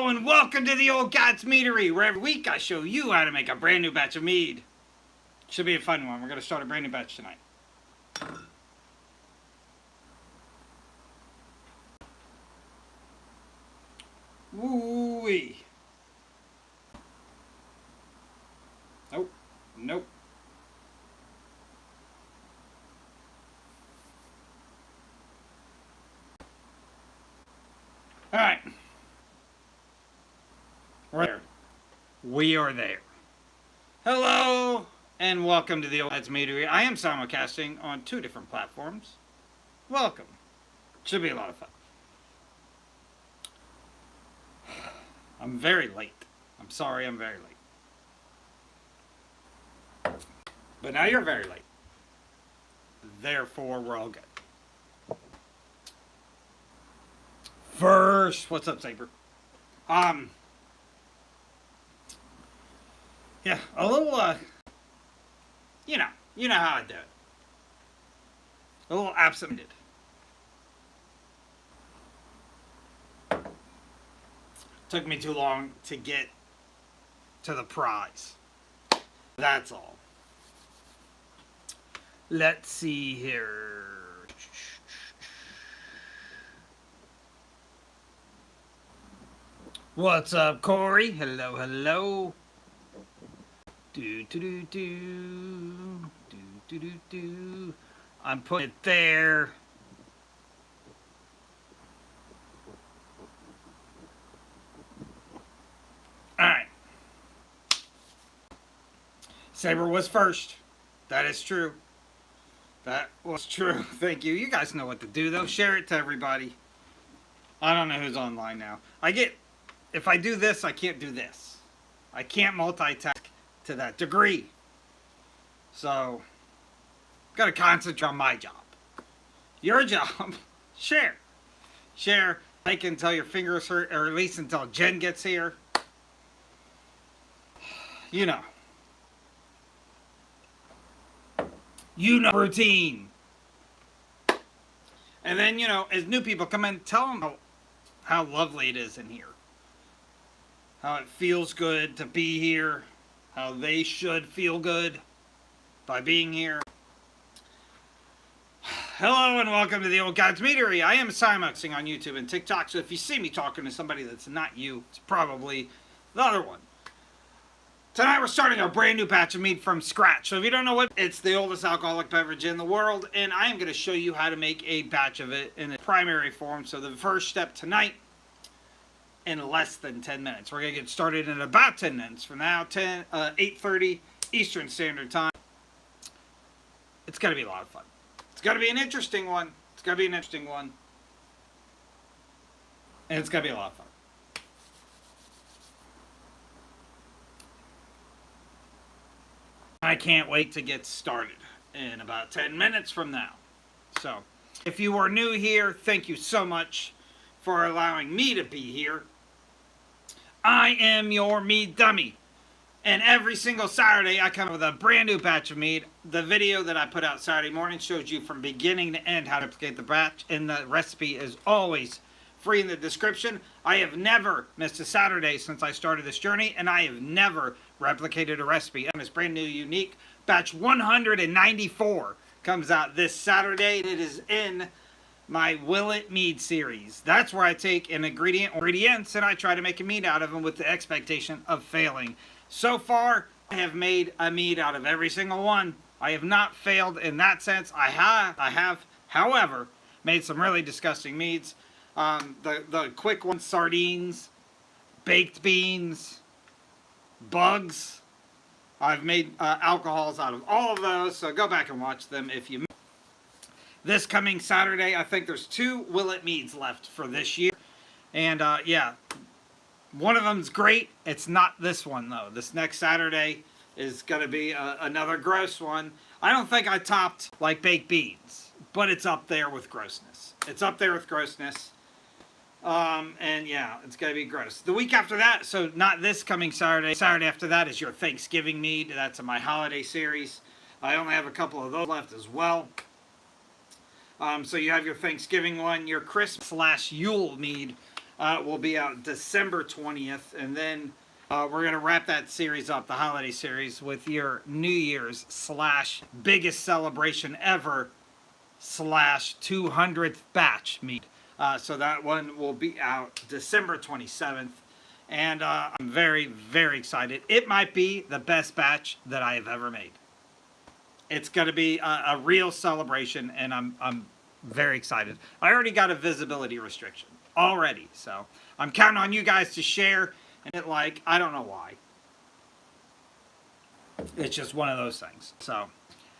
Hello and welcome to the Old God's Meadery, where every week I show you how to make a brand new batch of mead. Should be a fun one. We're going to start a brand new batch tonight. Woo-wee. Nope. Nope. Alright. We're there. We are there. Hello and welcome to the Old God's Meadery. I am simulcasting on 2 different platforms. Welcome. Should be a lot of fun. I'm very late. I'm sorry I'm very late. But now you're very late. Therefore, we're all good. First, what's up, Saber? Yeah, a little, you know how I do it. A little absent-minded. Took me too long to get to the prize. That's all. Let's see here. What's up, Corey? Hello, hello. Do do do do do do do do. I'm putting it there. All right. Saber was first. That is true. That was true. Thank you. You guys know what to do, though. Share it to everybody. I don't know who's online now. If I do this, I can't do this. I can't multitask to that degree. So, got to concentrate on my job. Your job, share. Share, like until your fingers hurt, or at least until Jen gets here. You know. You know routine. And then, as new people come in, tell them how lovely it is in here. How it feels good to be here. How they should feel good by being here. Hello and welcome to the Old God's Meadery. I am Simuxing on YouTube and TikTok, so if you see me talking to somebody that's not you, it's probably the other one. Tonight we're starting a brand new batch of mead from scratch. So if you don't know what, it's the oldest alcoholic beverage in the world, and I am going to show you how to make a batch of it in a primary form. So the first step tonight, in less than 10 minutes. We're going to get started in about 10 minutes from now, 8:30 Eastern Standard Time. It's going to be a lot of fun. It's going to be an interesting one. It's going to be an interesting one. And it's going to be a lot of fun. I can't wait to get started in about 10 minutes from now. So, if you are new here, thank you so much for allowing me to be here. I am your Mead Dummy. And every single Saturday I come up with a brand new batch of mead. The video that I put out Saturday morning shows you from beginning to end how to replicate the batch. And the recipe is always free in the description. I have never missed a Saturday since I started this journey. And I have never replicated a recipe. And it's brand new, unique. Batch 194 comes out this Saturday. It is in my Will It Mead series. That's where I take an ingredients and I try to make a mead out of them with the expectation of failing. So far, I have made a mead out of every single one. I have not failed in that sense. I have, however, made some really disgusting meads. The quick ones, sardines, baked beans, bugs. I've made alcohols out of all of those, so go back and watch them if you. This coming Saturday, I think there's 2 Will It Meads left for this year. And, yeah, one of them's great. It's not this one, though. This next Saturday is going to be another gross one. I don't think I topped, like, baked beans, but it's up there with grossness. It's up there with grossness. And, yeah, it's going to be gross. The week after that, so not this coming Saturday. Saturday after that is your Thanksgiving mead. That's in my holiday series. I only have a couple of those left as well. So you have your Thanksgiving one, your Christmas/Yule mead will be out December 20th. And then we're going to wrap that series up, the holiday series, with your New Year's / biggest celebration ever / 200th batch mead. So that one will be out December 27th. And I'm very, very excited. It might be the best batch that I have ever made. It's going to be a real celebration, and I'm very excited. I already got a visibility restriction already, so I'm counting on you guys to share. And I don't know why. It's just one of those things. So,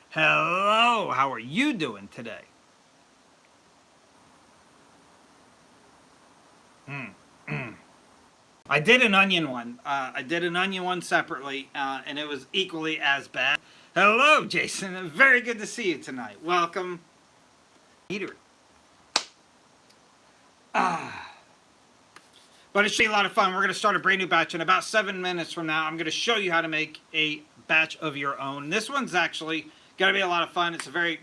hello, how are you doing today? I did an onion one. I did an onion one separately, and it was equally as bad. Hello, Jason. Very good to see you tonight. Welcome. Eater. But it should be a lot of fun. We're going to start a brand new batch in about 7 minutes from now. I'm going to show you how to make a batch of your own. This one's actually going to be a lot of fun. It's a very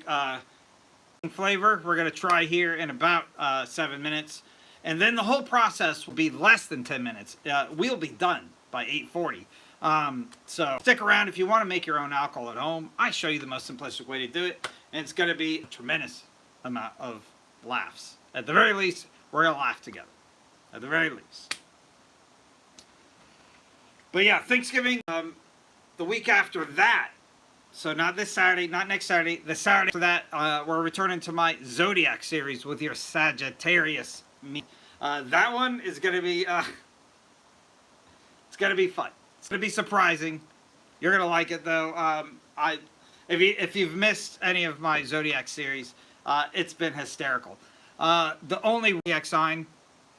flavor. We're going to try here in about 7 minutes. And then the whole process will be less than 10 minutes. We'll be done by 8:40. So stick around if you want to make your own alcohol at home. I show you the most simplistic way to do it. And it's going to be a tremendous amount of laughs. At the very least, we're going to laugh together. At the very least. But yeah, Thanksgiving, the week after that. So not this Saturday, not next Saturday. The Saturday after that, we're returning to my Zodiac series with your Sagittarius. That one is going to be, it's going to be fun. It's going to be surprising. You're going to like it though. If you've missed any of my Zodiac series, it's been hysterical. The only Zodiac sign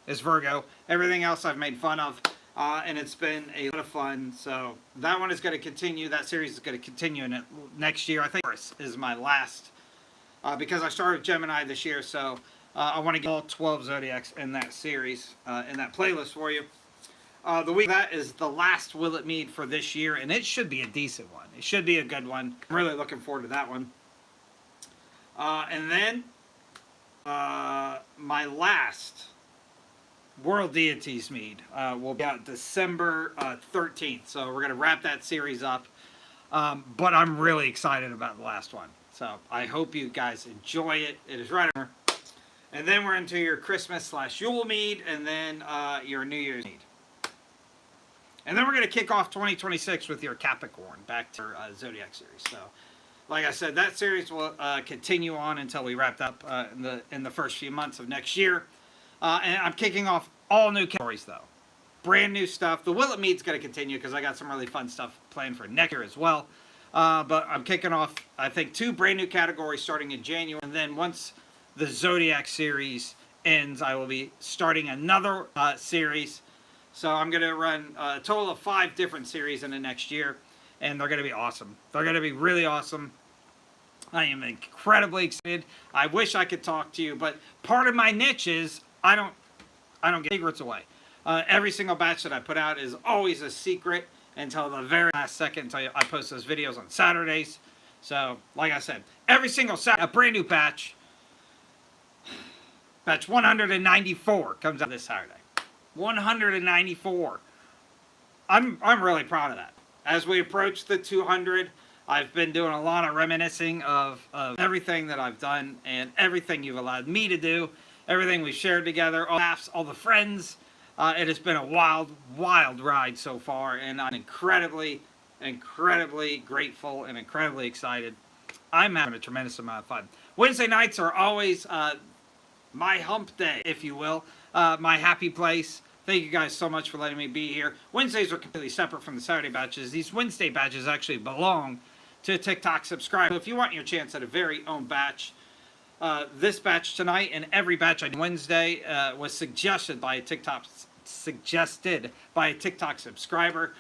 is Virgo. Everything else I've made fun of, and it's been a lot of fun. So that one is going to continue. That series is going to continue in next year. I think Taurus is my last, because I started Gemini this year. So I want to get all 12 Zodiacs in that series, in that playlist for you. The week that is the last Will It Mead for this year, and it should be a decent one. It should be a good one. I'm really looking forward to that one. And then my last World Deities Mead will be out December 13th. So we're going to wrap that series up. But I'm really excited about the last one. So I hope you guys enjoy it. It is right over. And then we're into your Christmas / Yule Mead, and then your New Year's Mead. And then we're going to kick off 2026 with your Capricorn, back to your Zodiac series. So, like I said, that series will continue on until we wrap up in the first few months of next year. And I'm kicking off all new categories, though. Brand new stuff. The Will It Mead's going to continue because I got some really fun stuff planned for next year as well. But I'm kicking off, I think, 2 brand new categories starting in January. And then once the Zodiac series ends, I will be starting another series. So I'm going to run a total of 5 different series in the next year. And they're going to be awesome. They're going to be really awesome. I am incredibly excited. I wish I could talk to you, but part of my niche is I don't give secrets away. Every single batch that I put out is always a secret until the very last second, until I post those videos on Saturdays. So, like I said, every single Saturday, a brand new batch. Batch 194 comes out this Saturday. 194. I'm really proud of that. As we approach the 200, I've been doing a lot of reminiscing of everything that I've done and everything you've allowed me to do, everything we've shared together, all the laughs, all the friends. It has been a wild, wild ride so far, and I'm incredibly, incredibly grateful and incredibly excited. I'm having a tremendous amount of fun. Wednesday nights are always my hump day, if you will, my happy place. Thank you guys so much for letting me be here. Wednesdays are completely separate from the Saturday batches. These Wednesday batches actually belong to a TikTok subscriber. So if you want your chance at a very own batch, this batch tonight and every batch on Wednesday was suggested by a TikTok subscriber.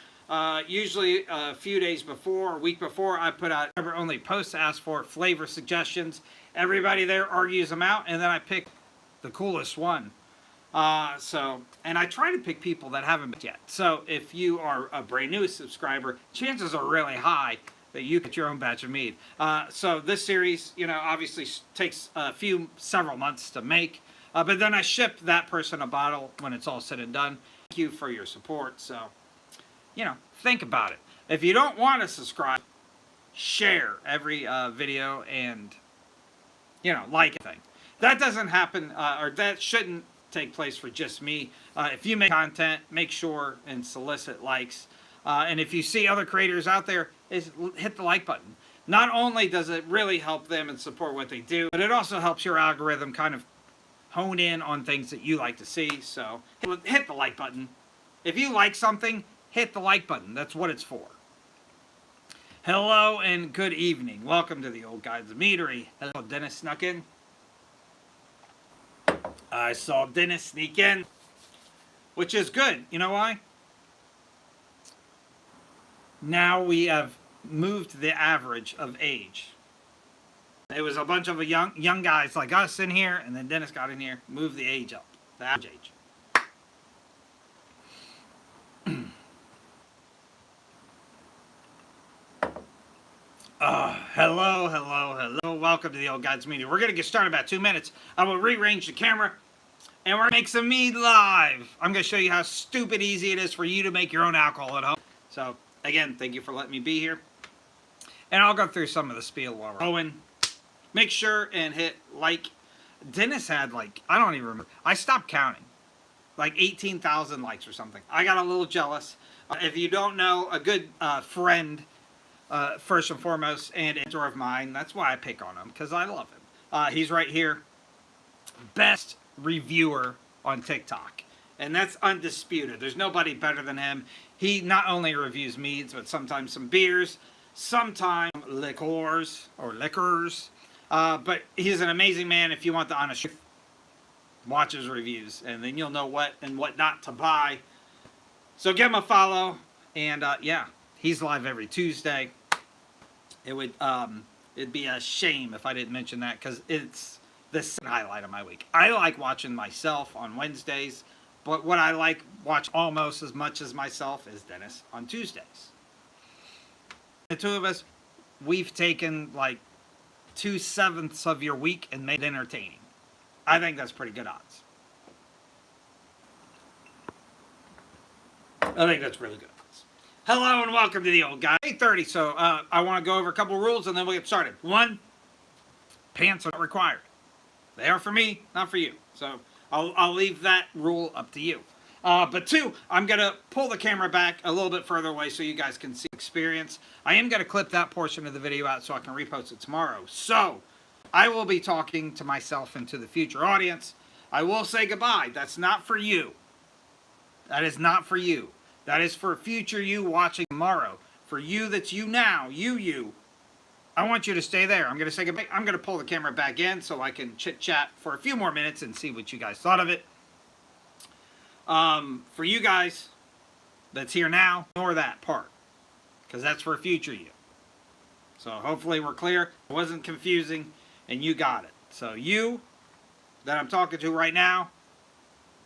Usually a few days before, a week before, I put out only posts to ask for flavor suggestions. Everybody there argues them out, and then I pick the coolest one. And I try to pick people that haven't been yet. So if you are a brand new subscriber, chances are really high that you get your own batch of mead. So this series, obviously takes several months to make. But then I ship that person a bottle when it's all said and done. Thank you for your support. So, think about it. If you don't want to subscribe, share every video and, like anything. That doesn't happen, or that shouldn't take place for just me. If you make content, make sure and solicit likes. And if you see other creators out there, hit the like button. Not only does it really help them and support what they do, but it also helps your algorithm kind of hone in on things that you like to see. So hit the like button. If you like something, hit the like button. That's what it's for. Hello and good evening. Welcome to the Old Guys Meadery. Hello, Dennis snuck in. I saw Dennis sneak in, which is good. You know why? Now we have moved the average of age. It was a bunch of young guys like us in here, and then Dennis got in here, moved the age up, the average age. Hello. Welcome to the Old Guys Media. We're going to get started in about 2 minutes. I will rearrange the camera, and we're going to make some mead live. I'm going to show you how stupid easy it is for you to make your own alcohol at home. So, again, thank you for letting me be here. And I'll go through some of the spiel while we're going. Make sure and hit like. Dennis had I don't even remember. I stopped counting. 18,000 likes or something. I got a little jealous. If you don't know, a good friend, first and foremost, and mentor of mine, that's why I pick on him, because I love him. He's right here. Best reviewer on TikTok. And that's undisputed. There's nobody better than him. He not only reviews meads, but sometimes some beers, sometimes liquors. But he's an amazing man. If you want the honest truth, watch his reviews, and then you'll know what and what not to buy. So give him a follow, and yeah, he's live every Tuesday. It'd be a shame if I didn't mention that, because it's the highlight of my week. I like watching myself on Wednesdays, but what I like watch almost as much as myself is Dennis on Tuesdays. The two of us, we've taken 2/7 of your week and made it entertaining. I think that's pretty good odds. I think that's really good odds. Hello and welcome to the Old Guy. 8:30, so I want to go over a couple rules and then we'll get started. 1, pants are not required. They are for me, not for you. So I'll leave that rule up to you. But 2, I'm going to pull the camera back a little bit further away so you guys can see the experience. I am going to clip that portion of the video out so I can repost it tomorrow. So, I will be talking to myself and to the future audience. I will say goodbye. That's not for you. That is not for you. That is for future you watching tomorrow. For you that's you now, you. I want you to stay there. I'm going to say goodbye. I'm going to pull the camera back in so I can chit-chat for a few more minutes and see what you guys thought of it. For you guys that's here now, ignore that part, because that's for future you. So hopefully we're clear. It wasn't confusing, and you got it. So you that I'm talking to right now,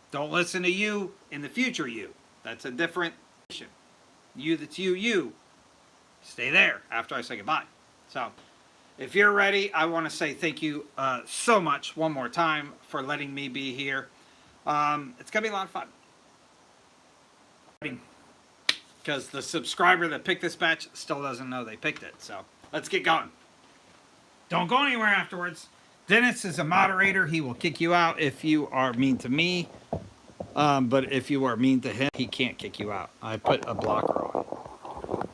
don't listen to you in the future you. That's a different mission. You that's you. Stay there after I say goodbye. So if you're ready, I want to say thank you so much one more time for letting me be here. It's going to be a lot of fun. Because the subscriber that picked this batch still doesn't know they picked it. So let's get going. Don't go anywhere afterwards. Dennis is a moderator. He will kick you out if you are mean to me. But if you are mean to him, he can't kick you out. I put a blocker on.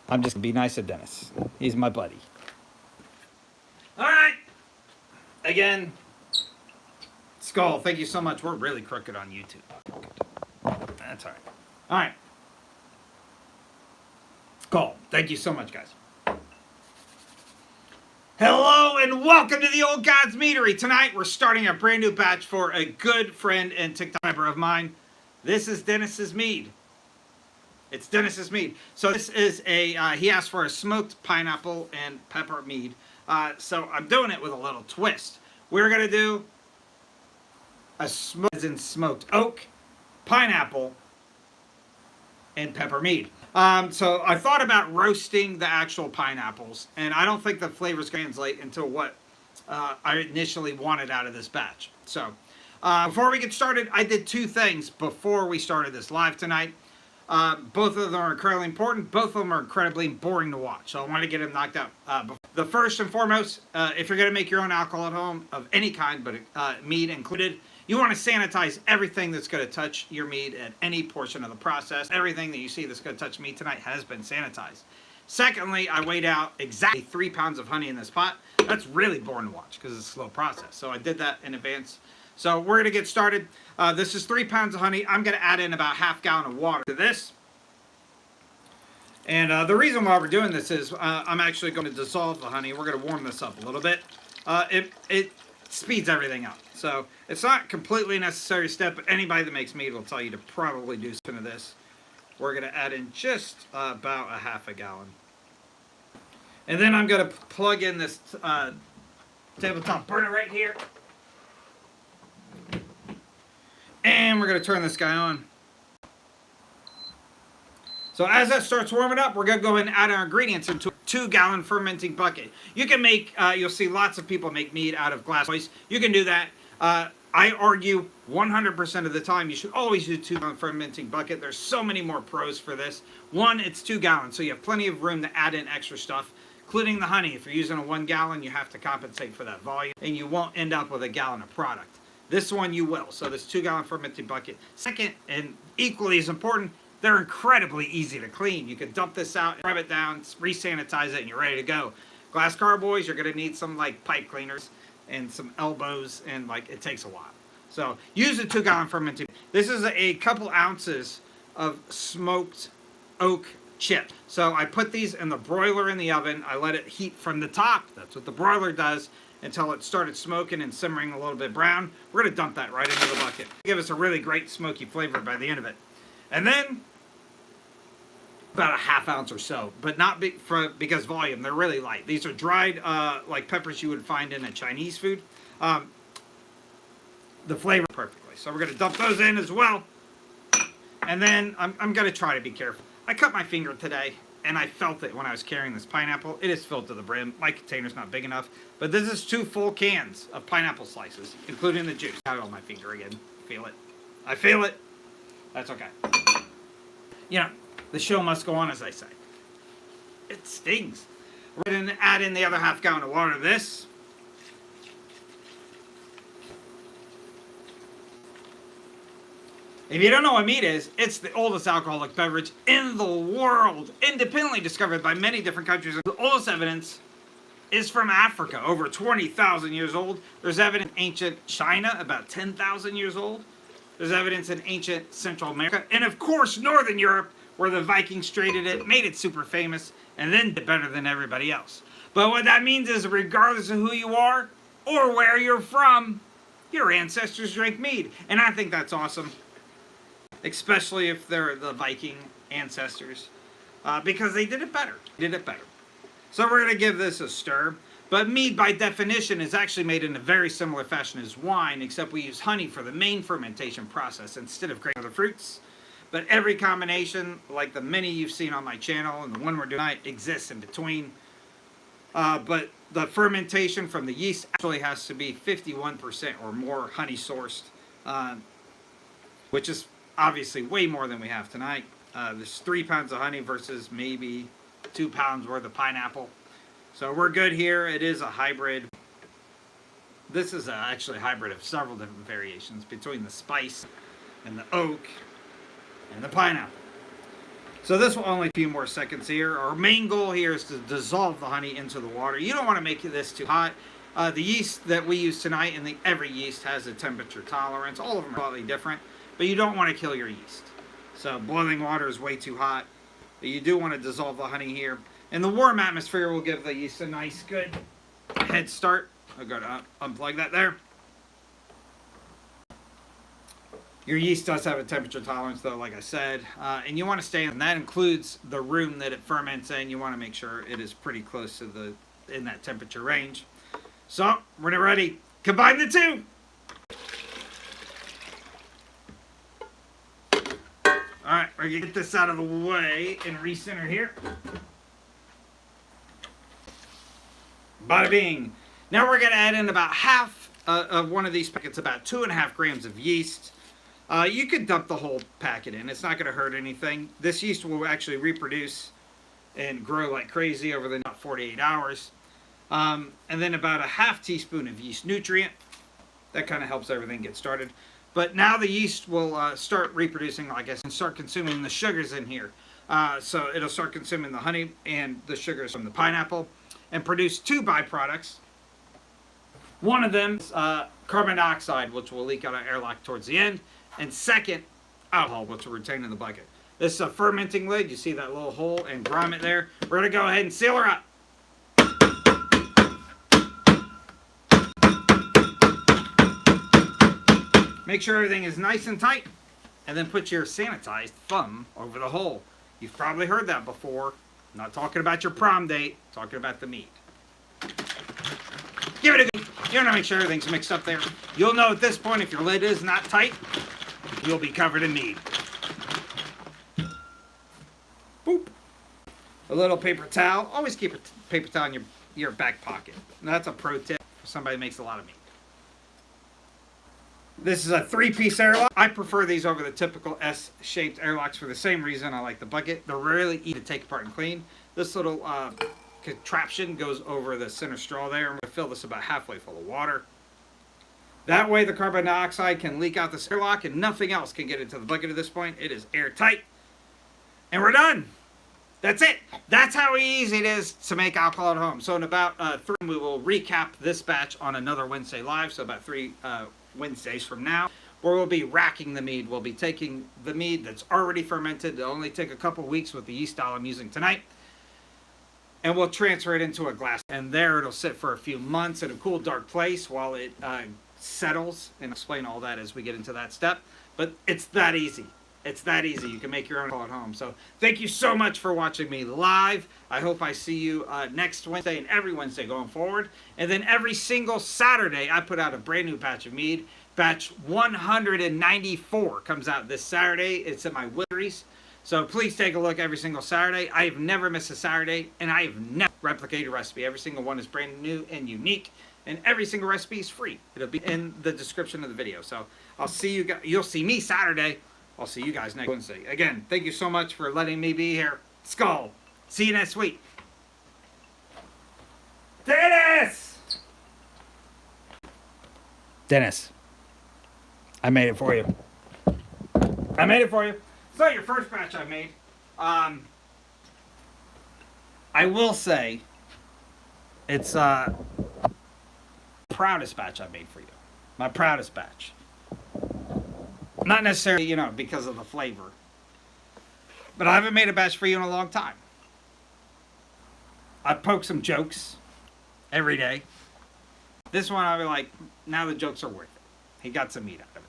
I'm just going to be nice to Dennis. He's my buddy. All right. Again, Skull, thank you so much. We're really crooked on YouTube. That's all right. All right. Skull, thank you so much, guys. Hello and welcome to the Old Gods Meadery. Tonight we're starting a brand new batch for a good friend and TikToker of mine. This is Dennis's Mead. It's Dennis's Mead. So this is he asked for a smoked pineapple and pepper mead. So I'm doing it with a little twist. We're going to do a smoked oak, pineapple, and pepper mead. So I thought about roasting the actual pineapples, and I don't think the flavors translate into what I initially wanted out of this batch. So before we get started, I did two things before we started this live tonight. Both of them are incredibly important. Both of them are incredibly boring to watch. So I want to get them knocked out. The first and foremost, if you're going to make your own alcohol at home of any kind, but mead included, you want to sanitize everything that's going to touch your mead at any portion of the process. Everything that you see that's going to touch mead tonight has been sanitized. Secondly, I weighed out exactly 3 pounds of honey in this pot. That's really boring to watch because it's a slow process. So I did that in advance. So we're going to get started. This is 3 pounds of honey. I'm going to add in about ½ gallon of water to this. And the reason why we're doing this is I'm actually going to dissolve the honey. We're going to warm this up a little bit. It speeds everything up. So it's not completely necessary step, but anybody that makes mead will tell you to probably do some of this. We're going to add in just about ½ gallon. And then I'm going to plug in this tabletop burner right here. And we're going to turn this guy on. So as that starts warming up, we're going to go ahead and add our ingredients into a 2-gallon fermenting bucket. You can make, you'll see lots of people make mead out of glass boys. You can do that. I argue 100% of the time you should always use a 2-gallon fermenting bucket. There's so many more pros for this. One, it's 2 gallons, so you have plenty of room to add in extra stuff, including the honey. If you're using a 1 gallon, you have to compensate for that volume, and you won't end up with a gallon of product. This one you will. So this 2-gallon fermenting bucket. Second, and equally as important, they're incredibly easy to clean. You can dump this out, rub it down, re-sanitize it, and you're ready to go. Glass carboys, you're going to need some like pipe cleaners and some elbows, and like it takes a while. So use a 2-gallon fermenting. This is a couple ounces of smoked oak chip. So I put these in the broiler in the oven. I let it heat from the top. That's what the broiler does, until it started smoking and simmering a little bit brown. We're going to dump that right into the bucket. Give us a really great smoky flavor by the end of it. And then about ½ ounce or so, but not because volume. They're really light. These are dried like peppers you would find in a Chinese food. The flavor perfectly. So we're going to dump those in as well. And then I'm going to try to be careful. I cut my finger today, and I felt it when I was carrying this pineapple. It is filled to the brim. My container's not big enough. But this is 2 full cans of pineapple slices, including the juice. I got it on my finger again. Feel it. I feel it. That's okay. You know, the show must go on, as I say. It stings. We're going to add in the other ½ gallon of water to this. If you don't know what mead is, it's the oldest alcoholic beverage in the world, independently discovered by many different countries. The oldest evidence is from Africa, over 20,000 years old. There's evidence in ancient China, about 10,000 years old. There's evidence in ancient Central America, and of course Northern Europe, where the Vikings traded it, made it super famous, and then did better than everybody else. But what that means is, regardless of who you are or where you're from, your ancestors drank mead. And I think that's awesome, especially if they're the Viking ancestors, because they did it better. So we're going to give this a stir. But mead, by definition, is actually made in a very similar fashion as wine, except we use honey for the main fermentation process instead of grape other fruits. But every combination, like the many you've seen on my channel and the one we're doing tonight, exists in between. But the fermentation from the yeast actually has to be 51% or more honey sourced, which is obviously way more than we have tonight. There's 3 pounds of honey versus maybe 2 pounds worth of pineapple. So we're good here. It is a hybrid. This is actually a hybrid of several different variations between the spice and the oak and the pineapple. So this will only a few more seconds here. Our main goal here is to dissolve the honey into the water. You don't want to make this too hot. The yeast that we use tonight, and every yeast has a temperature tolerance. All of them are slightly different, but you don't want to kill your yeast. So boiling water is way too hot. But you do want to dissolve the honey here. And the warm atmosphere will give the yeast a nice, good head start. I've got to unplug that there. Your yeast does have a temperature tolerance, though, like I said. And you want to stay in. That includes the room that it ferments in. You want to make sure it is pretty close to in that temperature range. So, we're ready. Combine the two. Alright, we're going to get this out of the way and recenter here. Bada bing. Now we're going to add in about half of one of these packets, about 2.5 grams of yeast. You could dump the whole packet in. It's not going to hurt anything. This yeast will actually reproduce and grow like crazy over the next 48 hours. And then about a half teaspoon of yeast nutrient. That kind of helps everything get started. But now the yeast will start reproducing, like I said, and start consuming the sugars in here. So it'll start consuming the honey and the sugars from the pineapple and produce 2 byproducts. One of them is carbon dioxide, which will leak out of airlock towards the end. And second, alcohol, which will retain in the bucket. This is a fermenting lid. You see that little hole and grommet there. We're going to go ahead and seal her up. Make sure everything is nice and tight. And then put your sanitized thumb over the hole. You've probably heard that before. I'm not talking about your prom date. I'm talking about the mead. Give it a good. You want to make sure everything's mixed up there. You'll know at this point if your lid is not tight, you'll be covered in mead. Boop. A little paper towel. Always keep a paper towel in your back pocket. And that's a pro tip for somebody who makes a lot of mead. This is a 3-piece airlock. I prefer these over the typical S-shaped airlocks for the same reason. I like the bucket. They're really easy to take apart and clean. This little contraption goes over the center straw there. I'm going to fill this about halfway full of water. That way the carbon dioxide can leak out the airlock and nothing else can get into the bucket at this point. It is airtight. And we're done. That's it. That's how easy it is to make alcohol at home. So in about 3, we will recap this batch on another Wednesday live. So about 3 Wednesdays from now, where we'll be racking the mead. We'll be taking the mead that's already fermented. It'll only take a couple weeks with the yeast style I'm using tonight. And we'll transfer it into a glass. And there it'll sit for a few months in a cool, dark place while it settles. And explain all that as we get into that step. But it's that easy. It's that easy. You can make your own alcohol at home. So thank you so much for watching me live. I hope I see you next Wednesday and every Wednesday going forward. And then every single Saturday, I put out a brand new batch of mead. Batch 194 comes out this Saturday. It's in my series. So please take a look every single Saturday. I have never missed a Saturday, and I have never replicated a recipe. Every single one is brand new and unique, and every single recipe is free. It'll be in the description of the video. So I'll see you guys. You'll see me Saturday. I'll see you guys next Wednesday. Again, thank you so much for letting me be here. Skull. See you next week. Dennis! Dennis. I made it for you. I made it for you. It's not your first batch I've made. I will say it's proudest batch I've made for you. My proudest batch. Not necessarily, you know, because of the flavor. But I haven't made a batch for you in a long time. I poke some jokes every day. This one I'll be like, now the jokes are worth it. He got some meat out of it.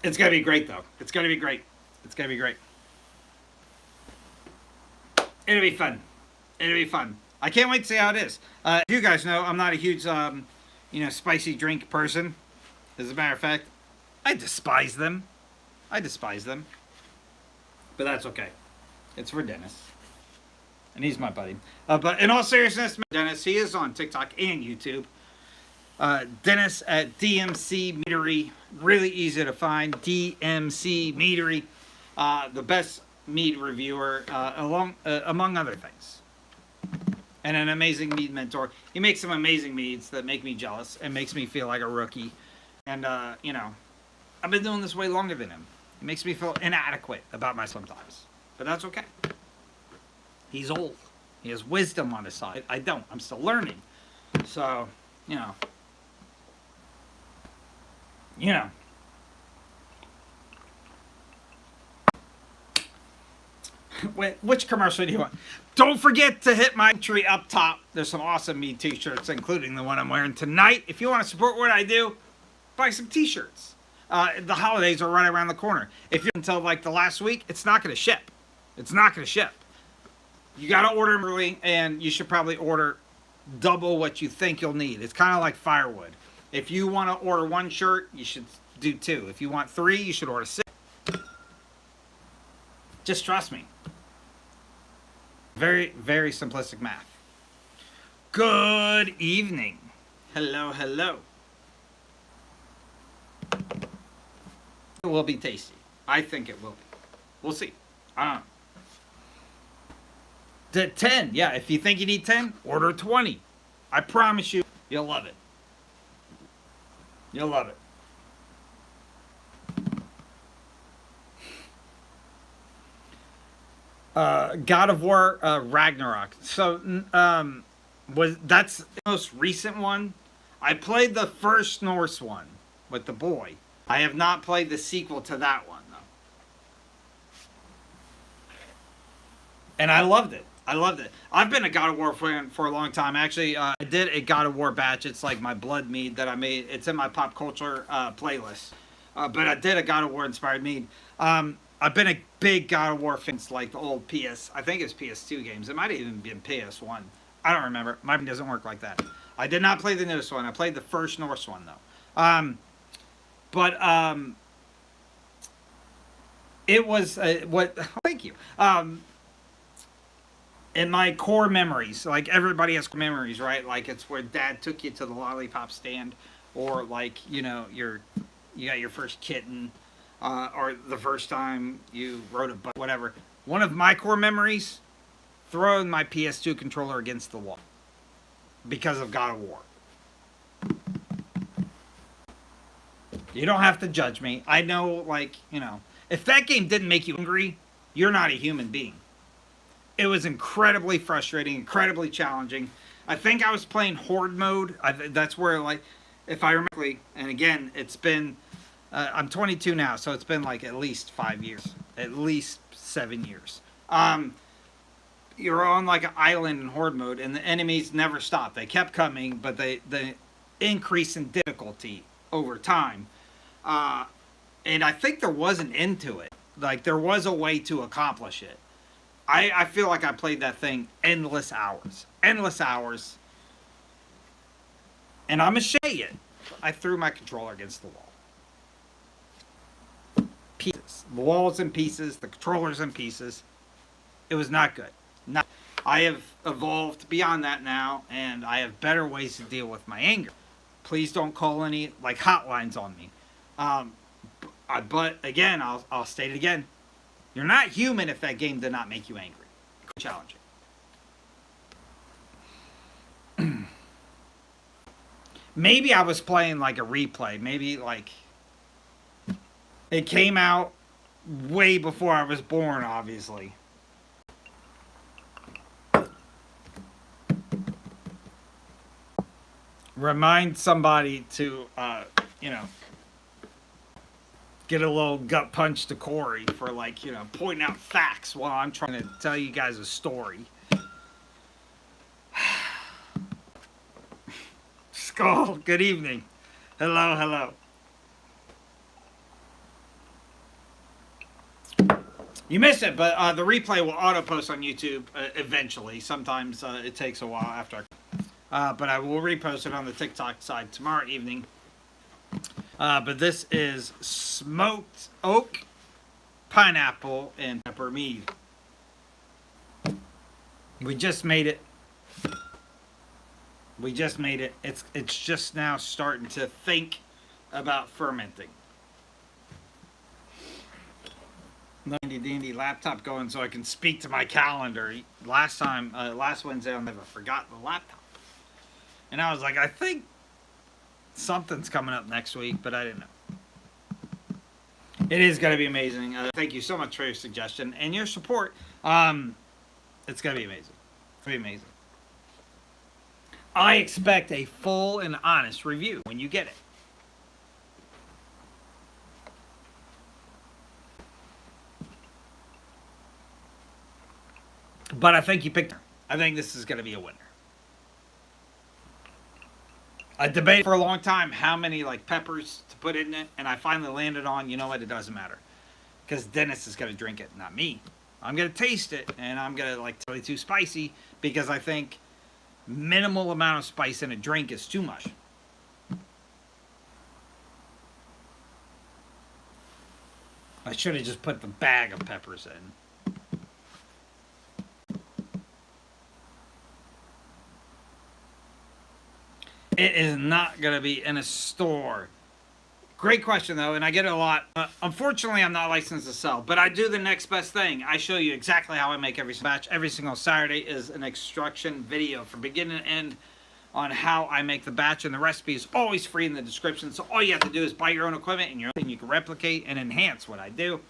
It's going to be great, though. It's going to be great. It's going to be great. It'll be fun. It'll be fun. I can't wait to see how it is. You guys know I'm not a huge, spicy drink person. As a matter of fact, I despise them. I despise them. But that's okay. It's for Dennis. And he's my buddy. But in all seriousness, Dennis, he is on TikTok and YouTube. Dennis at DMC Meadery. Really easy to find. DMC Meadery. The best mead reviewer, among other things. And an amazing mead mentor. He makes some amazing meads that make me jealous and makes me feel like a rookie. And, I've been doing this way longer than him. It makes me feel inadequate about myself sometimes. But that's okay. He's old. He has wisdom on his side. I don't. I'm still learning. So, Wait, which commercial do you want? Don't forget to hit my tree up top. There's some awesome mead t-shirts, including the one I'm wearing tonight. If you want to support what I do, buy some t-shirts. The holidays are right around the corner. If you're until like the last week, it's not going to ship. It's not going to ship. You got to order them early, and you should probably order double what you think you'll need. It's kind of like firewood. If you want to order 1 shirt, you should do 2. If you want 3, you should order 6. Just trust me. Very, very simplistic math. Good evening. Hello, hello. It will be tasty. I think it will be. We'll see. I don't know. 10. Yeah, if you think you need 10, order 20. I promise you, you'll love it. You'll love it. God of War Ragnarok. So that's the most recent one. I played the first Norse one with the boy. I have not played the sequel to that one though. And I loved it. I loved it. I've been a God of War fan for a long time. Actually, I did a God of War batch. It's like my blood mead that I made. It's in my pop culture playlist. But I did a God of War inspired mead. I've been a big God of War fan since like the old PS. I think it's PS2 games. It might have even been PS1. I don't remember. My brain doesn't work like that. I did not play the newest one. I played the first Norse one though. But it was what? Thank you. In my core memories, like everybody has memories, right? Like it's where Dad took you to the lollipop stand, or like you got your first kitten, or the first time you rode a bike, whatever. One of my core memories, throwing my PS2 controller against the wall because of God of War. You don't have to judge me. I know, like, if that game didn't make you angry, you're not a human being. It was incredibly frustrating, incredibly challenging. I think I was playing Horde mode. That's where, like, if I remember, and again, it's been, I'm 22 now, so it's been like at least 5 years, at least 7 years. You're on like an island in Horde mode, and the enemies never stopped. They kept coming, but the increase in difficulty over time. And I think there was an end to it. Like, there was a way to accomplish it. I feel like I played that thing endless hours. Endless hours. And I'm ashamed of it. I threw my controller against the wall. Pieces. The wall's in pieces. The controller's in pieces. It was not good. I have evolved beyond that now, and I have better ways to deal with my anger. Please don't call any, like, hotlines on me. But again, I'll state it again. You're not human if that game did not make you angry. Challenging. Maybe I was playing like a replay. Maybe like it came out way before I was born, obviously. Remind somebody to, get a little gut punch to Corey for, like, pointing out facts while I'm trying to tell you guys a story. Skull, good evening. Hello, hello. You missed it, but the replay will auto-post on YouTube eventually. Sometimes it takes a while after. But I will repost it on the TikTok side tomorrow evening. But this is smoked oak, pineapple, and pepper mead. We just made it. It's just now starting to think about fermenting. 90 dandy laptop going so I can speak to my calendar. Last Wednesday, I never forgot the laptop. And I was like, I think something's coming up next week, but I didn't know. It is going to be amazing. Thank you so much for your suggestion and your support. It's going to be amazing. It's going to be amazing. I expect a full and honest review when you get it. But I think you picked her. I think this is going to be a winner. I debated for a long time how many like peppers to put in it, and I finally landed on, you know what, it doesn't matter. Because Dennis is going to drink it, not me. I'm going to taste it, and I'm going to like tell it too spicy, because I think minimal amount of spice in a drink is too much. I should have just put the bag of peppers in. It is not going to be in a store. Great question, though, and I get it a lot. Unfortunately, I'm not licensed to sell, but I do the next best thing. I show you exactly how I make every batch. Every single Saturday is an instruction video from beginning to end on how I make the batch, and the recipe is always free in the description. So all you have to do is buy your own equipment, and you can replicate and enhance what I do.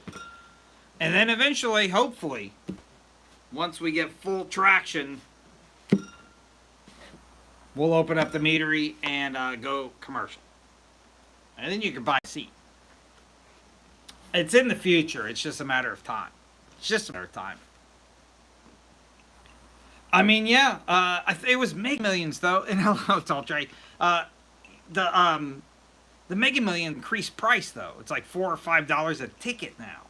And then eventually, hopefully, once we get full traction, we'll open up the meadery and go commercial. And then you can buy a seat. It's in the future. It's just a matter of time. It's just a matter of time. I mean, yeah. It was Mega Millions, though. And hello, Tall Trey. The Mega Million increased price, though. It's like $4 or $5 a ticket now.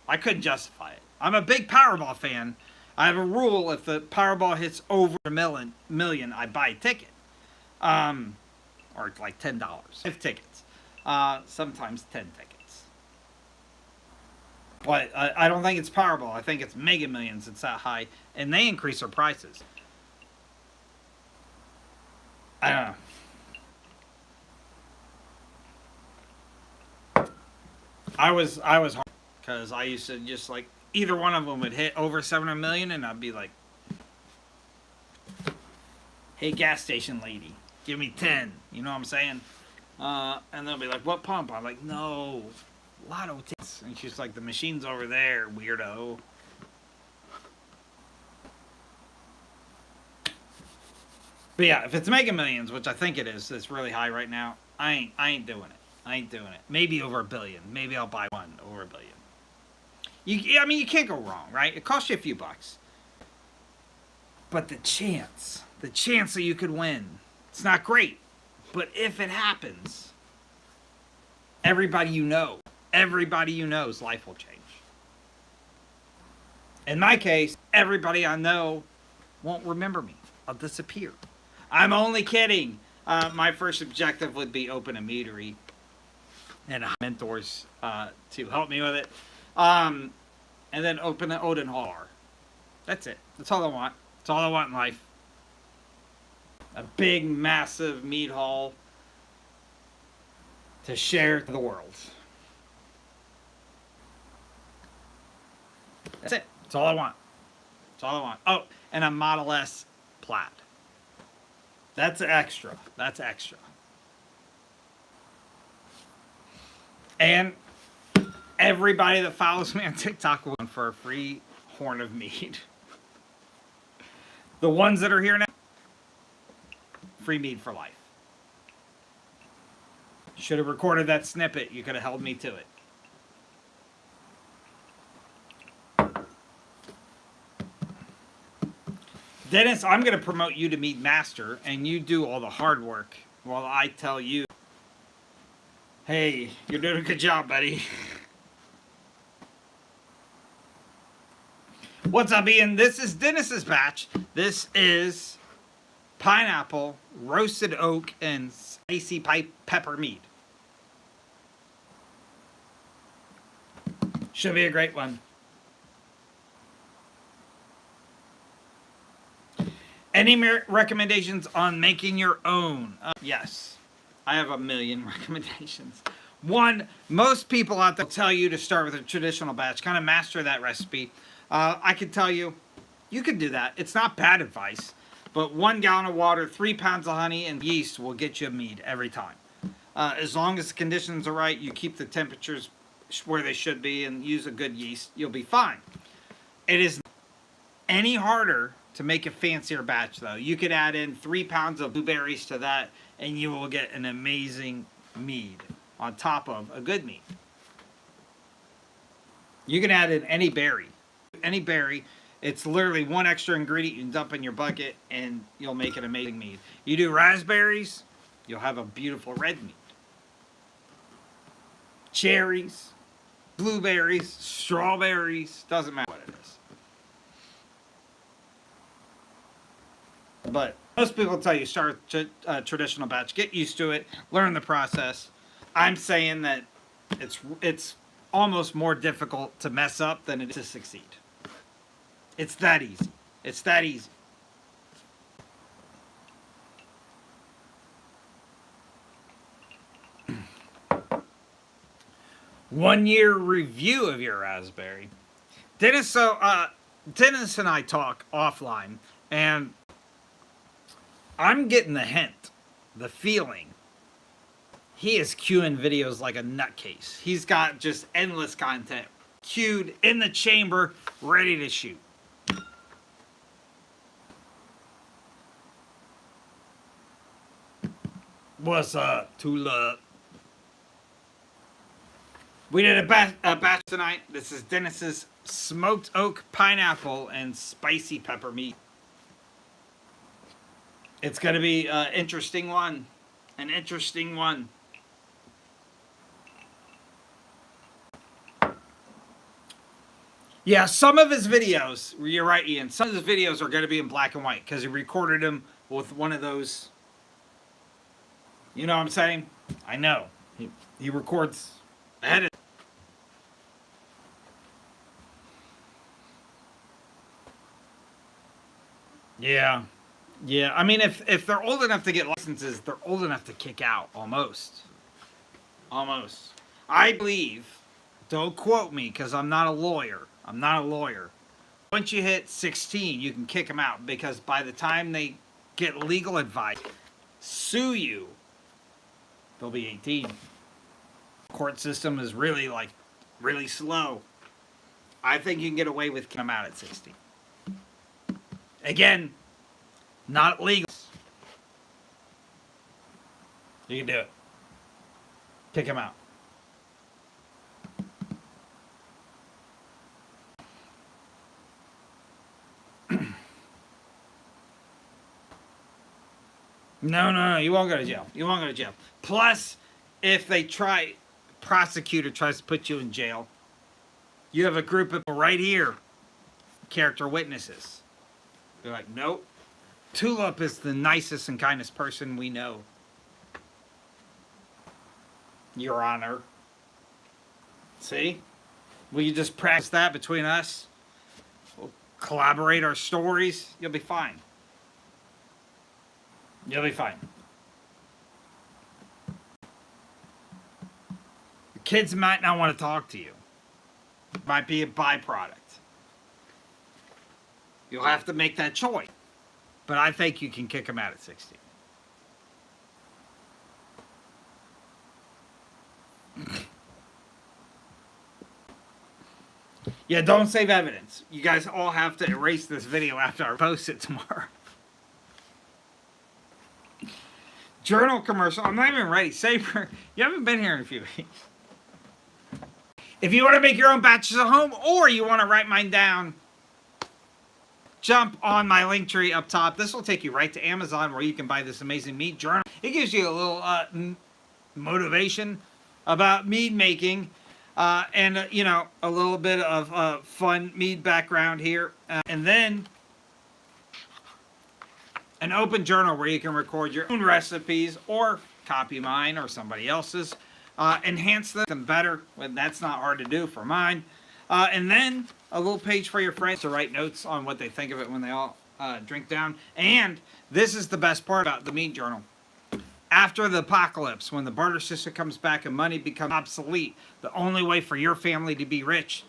I couldn't justify it. I'm a big Powerball fan. I have a rule: if the Powerball hits over a million, I buy a ticket. Or like $10. 5 tickets. Sometimes 10 tickets. But I don't think it's Powerball. I think it's Mega Millions. It's that high. And they increase their prices. I don't know. I was hard because I used to just like either one of them would hit over 700 million and I'd be like, hey, gas station lady, give me 10. You know what I'm saying? And they'll be like, what pump? I'm like, no, lotto tickets. And she's like, the machine's over there, weirdo. But yeah, if it's Mega Millions, which I think it is, it's really high right now. I ain't doing it. I ain't doing it. Maybe over $1 billion. Maybe I'll buy one over $1 billion. I mean, you can't go wrong, right? It costs you a few bucks. But the chance that you could win, it's not great. But if it happens, everybody you know's life will change. In my case, everybody I know won't remember me. I'll disappear. I'm only kidding. My first objective would be open a meadery and mentors to help me with it. And then open an Odin Hall. That's it. That's all I want. That's all I want in life. A big, massive mead hall to share to the world. That's it. That's all I want. That's all I want. Oh, and a Model S Plaid. That's extra. That's extra. And everybody that follows me on TikTok will win for a free horn of mead. The ones that are here now, free mead for life. Should have recorded that snippet. You could have held me to it. Dennis, I'm going to promote you to Mead Master, and you do all the hard work while I tell you, hey, you're doing a good job, buddy. What's up, Ian? This is Dennis's batch. This is pineapple, roasted oak, and spicy pepper mead. Should be a great one. Any recommendations on making your own? Yes. I have a million recommendations. One, most people out there will tell you to start with a traditional batch. Kind of master that recipe. I can tell you, you can do that. It's not bad advice. But 1 gallon of water, 3 pounds of honey, and yeast will get you a mead every time. As long as the conditions are right, you keep the temperatures where they should be, and use a good yeast, you'll be fine. It is any harder to make a fancier batch, though. You could add in 3 pounds of blueberries to that, and you will get an amazing mead on top of a good mead. You can add in any berry. Any berry. It's literally one extra ingredient you can dump in your bucket, and you'll make an amazing mead. You do raspberries, you'll have a beautiful red mead. Cherries, blueberries, strawberries, doesn't matter what it is. But most people tell you start a traditional batch, get used to it, learn the process. I'm saying that it's almost more difficult to mess up than it is to succeed. It's that easy. It's that easy. 1 year review of your raspberry. Dennis, Dennis and I talk offline, and I'm getting the hint, the feeling. He is queuing videos like a nutcase. He's got just endless content queued in the chamber, ready to shoot. What's up, Tula? We did a batch tonight. This is Dennis's smoked oak pineapple and spicy pepper meat. It's going to be an interesting one. An interesting one. Yeah, some of his videos, you're right, Ian, some of his videos are going to be in black and white because he recorded them with one of those, you know what I'm saying? I know. He records ahead of. Yeah. Yeah, I mean, if they're old enough to get licenses, they're old enough to kick out, almost. Almost. I believe, don't quote me because I'm not a lawyer. I'm not a lawyer. Once you hit 16, you can kick them out because by the time they get legal advice, sue you, they'll be 18. Court system is really slow. I think you can get away with kicking them out at 16. Again, not legal. You can do it. Kick them out. No, you won't go to jail. You won't go to jail. Plus, if they prosecutor tries to put you in jail, you have a group of people right here, character witnesses. They're like, nope. Tulip is the nicest and kindest person we know. Your Honor. See? Will you just practice that between us? We'll collaborate our stories. You'll be fine. You'll be fine. The kids might not want to talk to you. It might be a byproduct. You'll have to make that choice. But I think you can kick them out at 16. Yeah, don't save evidence. You guys all have to erase this video after I post it tomorrow. Journal commercial. I'm not even ready. Saber, you haven't been here in a few weeks. If you want to make your own batches at home or you want to write mine down, jump on my link tree up top. This will take you right to Amazon where you can buy this amazing mead journal. It gives you a little motivation about mead making and, you know, a little bit of fun mead background here. And then an open journal where you can record your own recipes or copy mine or somebody else's. Enhance them better. Well, that's not hard to do for mine. And then a little page for your friends to write notes on what they think of it when they all drink down. And this is the best part about the Mead Journal. After the apocalypse, when the barter system comes back and money becomes obsolete, the only way for your family to be rich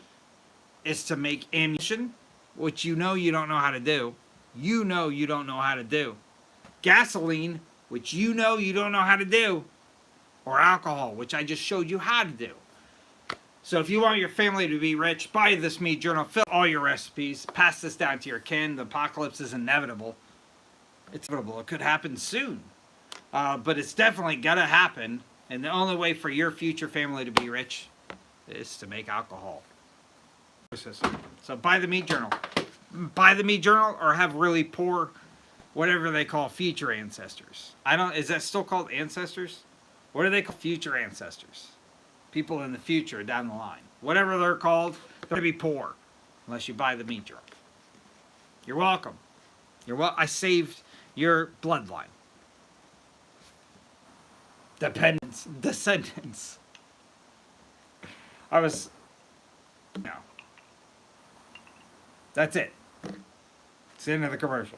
is to make ammunition, which you know you don't know how to do. You know you don't know how to do. Gasoline, which you know you don't know how to do. Or alcohol, which I just showed you how to do. So if you want your family to be rich, buy this Mead Journal, fill all your recipes, pass this down to your kin. The apocalypse is inevitable. It's inevitable. It could happen soon. But it's definitely going to happen. And the only way for your future family to be rich is to make alcohol. So buy the Mead Journal. Buy the Mead Journal or have really poor, whatever they call future ancestors. Is that still called ancestors? What do they call future ancestors? People in the future down the line. Whatever they're called, they're going to be poor unless you buy the Mead Journal. You're welcome. I saved your bloodline. Descendants. No. That's it. It's the end of the commercial.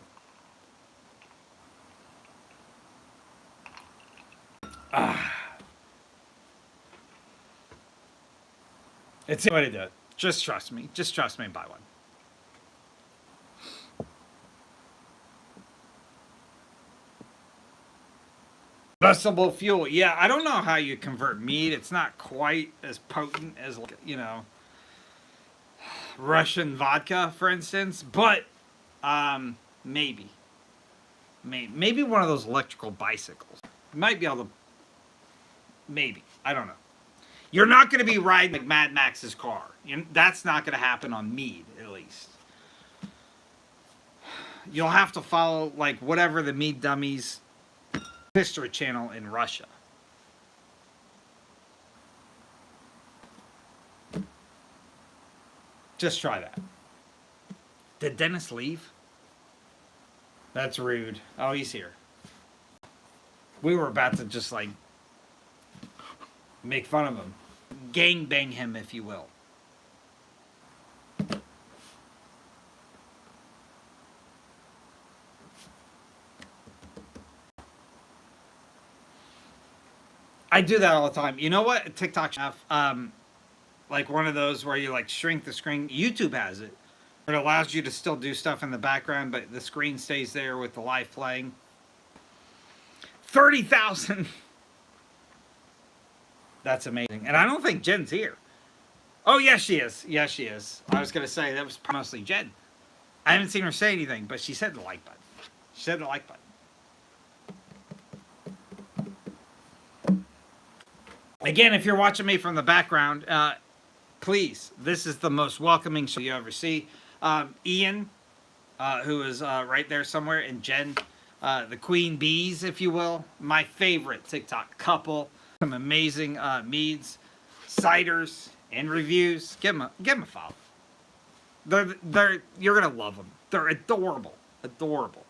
It's the way to do it. Just trust me. Just trust me and buy one. Combustible fuel. Yeah, I don't know how you convert mead. It's not quite as potent as, like, you know, Russian vodka, for instance. But maybe. Maybe one of those electrical bicycles. You might be able to. Maybe. I don't know. You're not going to be riding like Mad Max's car. That's not going to happen on mead, at least. You'll have to follow, like, whatever the Mead Dummies history channel in Russia. Just try that. Did Dennis leave? That's rude. Oh, he's here. We were about to just, like, make fun of him. Gangbang him, if you will. I do that all the time. You know what? TikTok have like one of those where you like shrink the screen. YouTube has it. It allows you to still do stuff in the background, but the screen stays there with the live playing. 30,000. That's amazing. And I don't think Jen's here. Oh, yes, she is. Yes, she is. I was going to say that was mostly Jen. I haven't seen her say anything, but she said the like button. She said the like button. Again, if you're watching me from the background, please, this is the most welcoming show you ever see. Ian, who is right there somewhere, and Jen, the queen bees, if you will. My favorite TikTok couple. Some amazing meads, ciders, and reviews. Give them a follow. You're gonna love them. They're adorable, adorable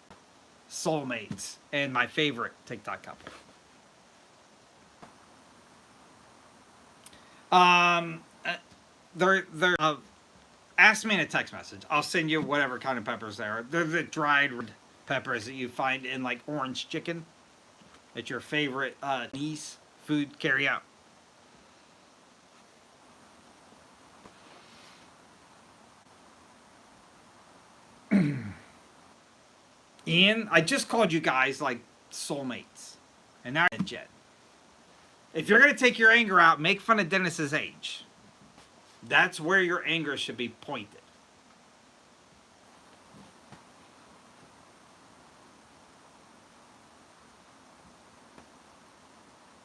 soulmates, and my favorite TikTok couple. They're ask me in a text message. I'll send you whatever kind of peppers they are. They're the dried peppers that you find in like orange chicken. It's your favorite niece food carry out. Ian, I just called you guys like soulmates, and now you're Jet. If you're going to take your anger out, make fun of Dennis's age. That's where your anger should be pointed.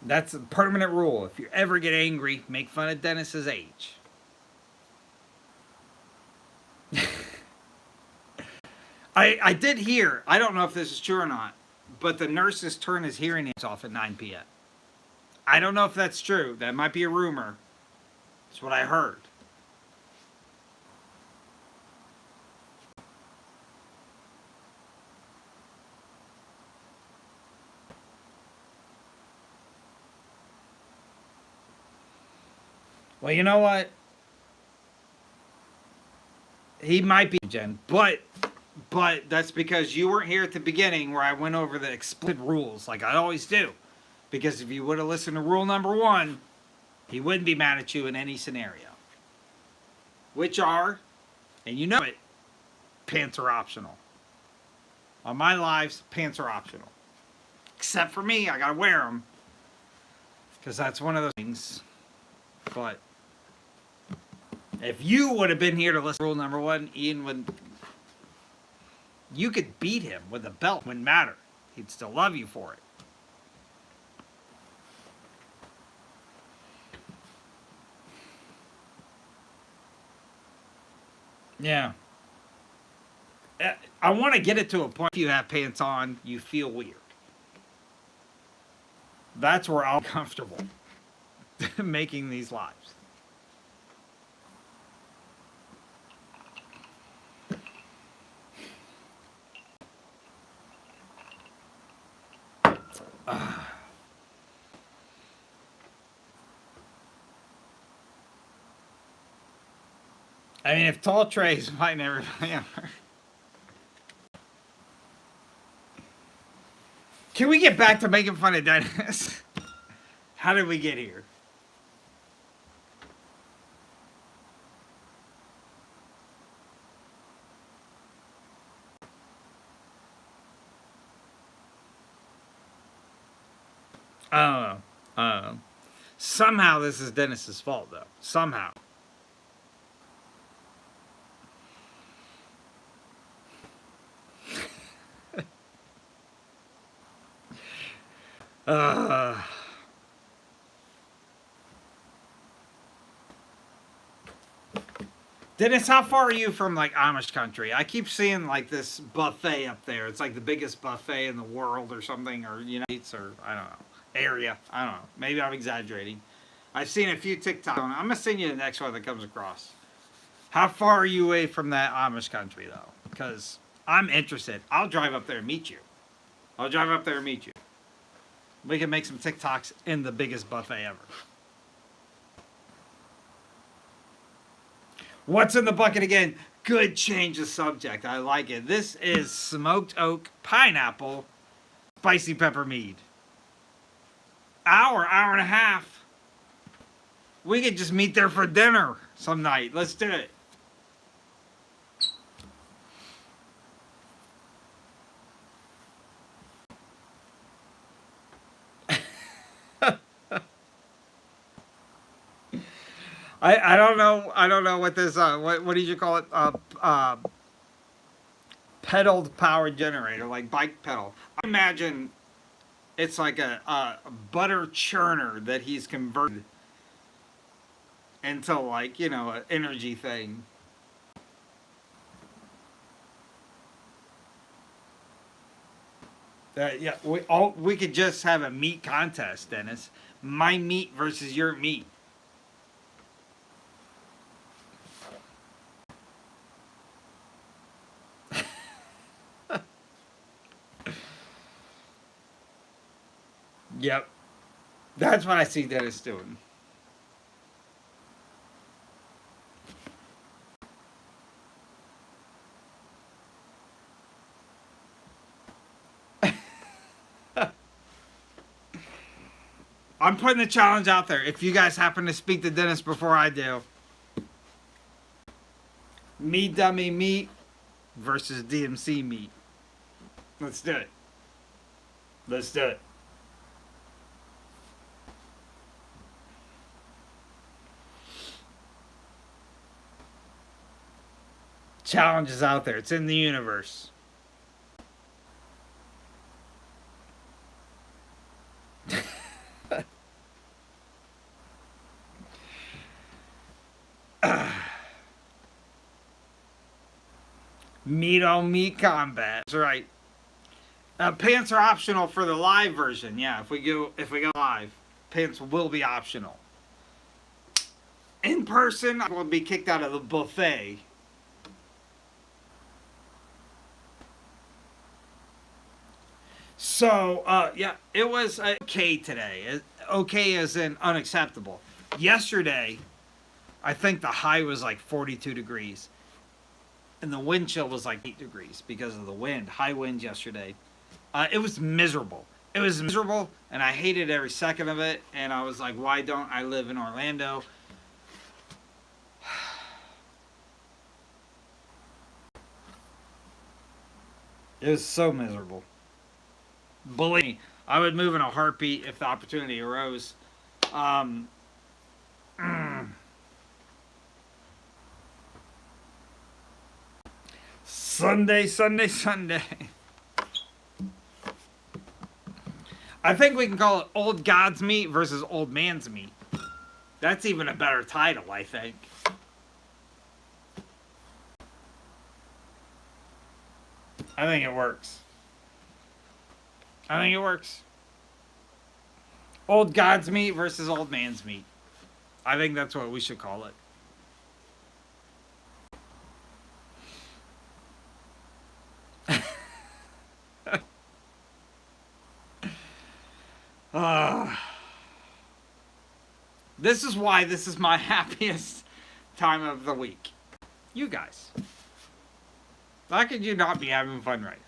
That's a permanent rule. If you ever get angry, make fun of Dennis's age. I did hear, I don't know if this is true or not, but the nurses turn his hearing aids off at 9 p.m. I don't know if that's true. That might be a rumor. That's what I heard. Well, you know what? He might be, Jen, but that's because you weren't here at the beginning where I went over the explicit rules like I always do. Because if you would have listened to rule number 1, he wouldn't be mad at you in any scenario. Which are, and you know it, pants are optional. On my lives, pants are optional. Except for me, I gotta wear them. Because that's one of those things. But if you would have been here to listen to rule number 1, Ian would... You could beat him with a belt. Wouldn't matter. He'd still love you for it. Yeah. I want to get it to a point if you have pants on, you feel weird. That's where I'm comfortable making these lives. I mean, if tall trays might never... Can we get back to making fun of Dennis? How did we get here? Uh, Somehow this is Dennis's fault, though. Somehow. Uh, Dennis, how far are you from like Amish country? I keep seeing like this buffet up there. It's like the biggest buffet in the world or something, or United States, or I don't know, area. I don't know. Maybe I'm exaggerating. I've seen a few TikToks. I'm gonna send you the next one that comes across. How far are you away from that Amish country though? Because I'm interested. I'll drive up there and meet you. I'll drive up there and meet you. We can make some TikToks in the biggest buffet ever. What's in the bucket again? Good change of subject. I like it. This is smoked oak pineapple spicy pepper mead. Hour and a half. We could just meet there for dinner some night. Let's do it. I don't know what this what did you call it, pedaled power generator, like bike pedal. I imagine it's like a butter churner that he's converted into, like, you know, an energy thing. Yeah, we could just have a meat contest, Dennis. My meat versus your meat. Yep. That's what I see Dennis doing. I'm putting the challenge out there. If you guys happen to speak to Dennis before I do, Mead Dummy meat versus DMC meat. Let's do it. Let's do it. Challenge is out there. It's in the universe. Meat on meat combat. That's right. Pants are optional for the live version. Yeah, if we go live, pants will be optional. In person, I will be kicked out of the buffet. So, yeah, it was okay today. Okay as in unacceptable. Yesterday, I think the high was like 42 degrees. And the wind chill was like 8 degrees because of the wind. High wind yesterday. It was miserable. It was miserable, and I hated every second of it. And I was like, why don't I live in Orlando? It was so miserable. Believe me, I would move in a heartbeat if the opportunity arose. Um, Sunday, Sunday, Sunday. I think we can call it Old God's Meat versus Old Man's Meat. That's even a better title, I think. I think it works. I think it works. Old God's Meat versus Old Man's Meat. I think that's what we should call it. This is why this is my happiest time of the week. You guys. How could you not be having fun right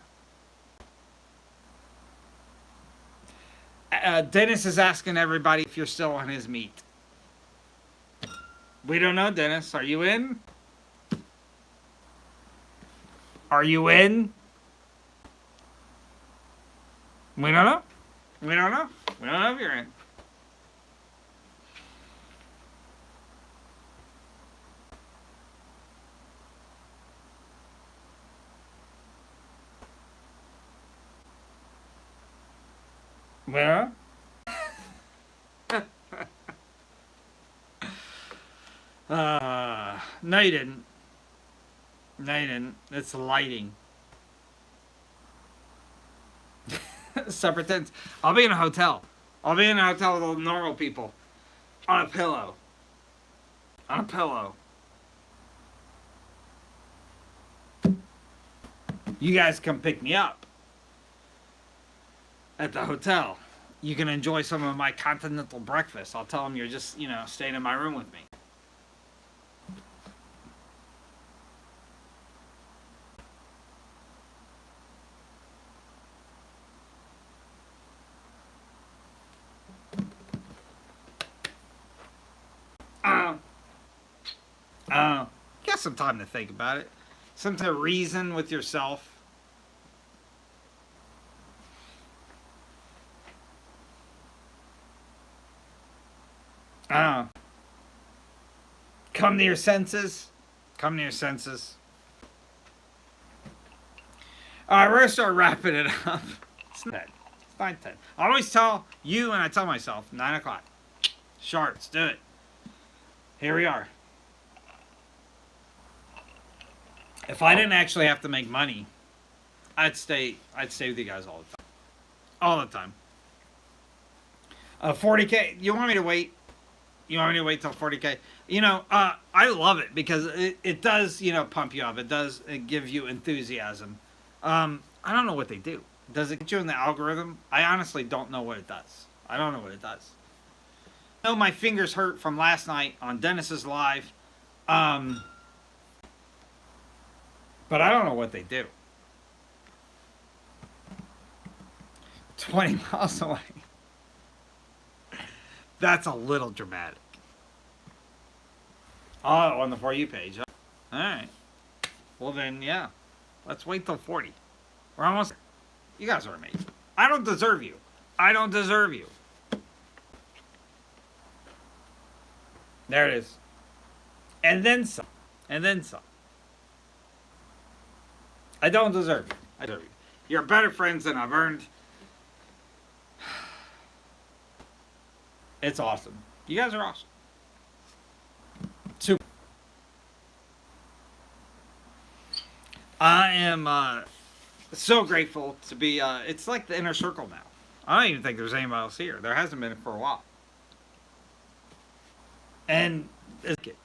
now? Dennis is asking everybody if you're still on his meat. We don't know, Dennis. Are you in? Are you in? We don't know. We don't know. We don't know if you're in. Well, no, you didn't. No, you didn't. It's the lighting. Separate tents. I'll be in a hotel. I'll be in a hotel with all the normal people. On a pillow. On a pillow. You guys come pick me up at the hotel. You can enjoy some of my continental breakfast. I'll tell them you're just, staying in my room with me. Get some time to think about it. Some to reason with yourself. Come to your senses. Come to your senses. Alright, we're going to start wrapping it up. It's 10. It's 9:10. I always tell you and I tell myself, 9 o'clock. Sharp, let's do it. Here we are. If I didn't actually have to make money, I'd stay with you guys all the time. All the time. 40K, you want me to wait? You want me to wait till 40K? I love it because it does, pump you up. It gives you enthusiasm. I don't know what they do. Does it get you in the algorithm? I honestly don't know what it does. I don't know what it does. I know my fingers hurt from last night on Dennis's live. But I don't know what they do. 20 miles away. That's a little dramatic. Oh, on the For You page. Alright. Well then, yeah. Let's wait till 40. We're almost there. You guys are amazing. I don't deserve you. I don't deserve you. There it is. And then some. And then some. I don't deserve you. I deserve you. You're better friends than I've earned. It's awesome. You guys are awesome. Super. I am so grateful to be, it's like the inner circle now. I don't even think there's anybody else here. There hasn't been for a while. And I like it.